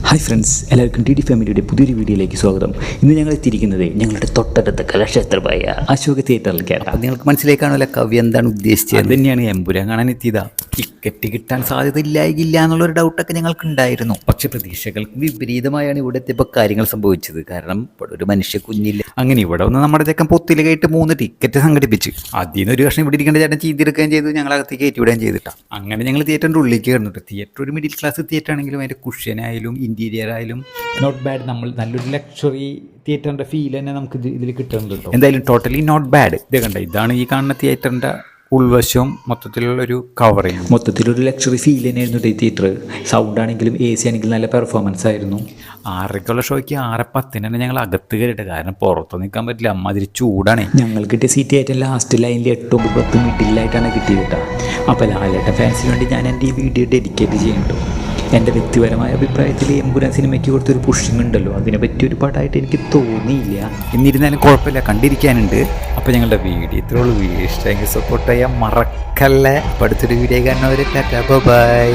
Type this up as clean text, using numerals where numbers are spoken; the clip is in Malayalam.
ഹായ് ഫ്രണ്ട്സ്, എല്ലാവർക്കും ടി ഡി ഫാമിലിയുടെ പുതിയൊരു വീഡിയോയിലേക്ക് സ്വാഗതം. ഇന്ന് ഞങ്ങൾ എത്തിയിരിക്കുന്നത് ഞങ്ങളുടെ തൊട്ടടുത്ത കലാക്ഷേത്രമായ അശോക തിയേറ്ററിലേക്കാണ്. അപ്പം നിങ്ങൾക്ക് മനസ്സിലേക്കാണല്ലോ കവി എന്താണ് ഉദ്ദേശിച്ചത്. അത് തന്നെയാണ് എമ്പുരാൻ കാണാൻ എത്തിയതാ. ടിക്കറ്റ് കിട്ടാൻ സാധ്യത ഇല്ല എന്നുള്ളൊരു ഡൗട്ടൊക്കെ ഞങ്ങൾക്ക് ഉണ്ടായിരുന്നു. പക്ഷേ പ്രതീക്ഷകൾക്ക് വിപരീതമായാണ് ഇവിടെ എത്തിയപ്പോൾ കാര്യങ്ങൾ സംഭവിച്ചത്. കാരണം ഇവിടെ ഒരു മനുഷ്യ കുഞ്ഞില്ല. അങ്ങനെ ഇവിടെ വന്ന് നമ്മുടെ ചെക്കൻ പൊത്തിലേക്കായിട്ട് 3 ടിക്കറ്റ് സംഘടിപ്പിച്ച് അതിൽ നിന്ന് ഒരു കഷ്ണം ഇവിടെ ഇരിക്കേണ്ട ചേട്ടൻ ചെയ്തെടുക്കുകയും ചെയ്തു. ഞങ്ങൾ അകത്തേക്ക് കയറ്റിവിടുകയും ചെയ്തിട്ടാണ്. അങ്ങനെ ഞങ്ങൾ തിയേറ്ററിൻ്റെ ഉള്ളിലേക്ക് കയറുന്നുണ്ട്. തിയേറ്റർ ഒരു മിഡിൽ ക്ലാസ് തിയേറ്റർ ആണെങ്കിലും അതിൻ്റെ കുഷ്യനായാലും ഇൻറ്റീരിയർ ആയാലും നോട്ട് ബാഡ്. നമ്മൾ നല്ലൊരു ലക്ഷറി തിയേറ്ററിൻ്റെ ഫീൽ തന്നെ നമുക്ക് ഇതിൽ കിട്ടുന്നുണ്ട് കേട്ടോ. എന്തായാലും ടോട്ടലി നോട്ട് ബാഡ്. ഇത് കണ്ട, ഇതാണ് ഈ കാണുന്ന തിയേറ്ററിൻ്റെ ഉൾവശവും മൊത്തത്തിലുള്ളൊരു കവറിങ്. മൊത്തത്തിലൊരു ലക്ഷറി ഫീൽ തന്നെയായിരുന്നു ഈ തിയേറ്റർ. സൗണ്ട് ആണെങ്കിലും എ സി ആണെങ്കിലും നല്ല പെർഫോമൻസ് ആയിരുന്നു. 6:00 ഷോയ്ക്ക് 6:10 തന്നെ ഞങ്ങൾ അകത്ത് കയറിയിട്ട്, കാരണം പുറത്ത് നിൽക്കാൻ പറ്റില്ല, അമ്മാതിരി ചൂടാണ്. ഞങ്ങൾ കിട്ടിയ സീറ്റ് ഏറ്റവും ലാസ്റ്റ് ലൈനിൽ 8, 9, 10 മിഡിലായിട്ടാണ് കിട്ടിയത് കേട്ടോ. അപ്പോൾ ലാലേട്ട ഫാൻസിന് വേണ്ടി ഞാൻ എൻ്റെ ഈ വീഡിയോ ഡെഡിക്കേറ്റ് ചെയ്യുന്നുണ്ട്. എൻ്റെ വ്യക്തിപരമായ അഭിപ്രായത്തിൽ എമ്പുരാൻ സിനിമയ്ക്ക് കൊടുത്തൊരു പുഷിങ് ഉണ്ടല്ലോ, അതിനെ പറ്റി ഒരു പാട്ടായിട്ട് എനിക്ക് തോന്നിയില്ല. എന്നിരുന്നാലും കുഴപ്പമില്ല, കണ്ടിരിക്കാനുണ്ട്. അപ്പോൾ ഞങ്ങളുടെ വീഡിയോ ഇത്രയുള്ളൂ. വീഡിയോ ഇഷ്ടമെങ്കിൽ സപ്പോർട്ട് ചെയ്യാൻ മറക്കല്ലേ. അടുത്തൊരു വീഡിയോ കാണുന്നവരെ ടാറ്റാ ബൈ.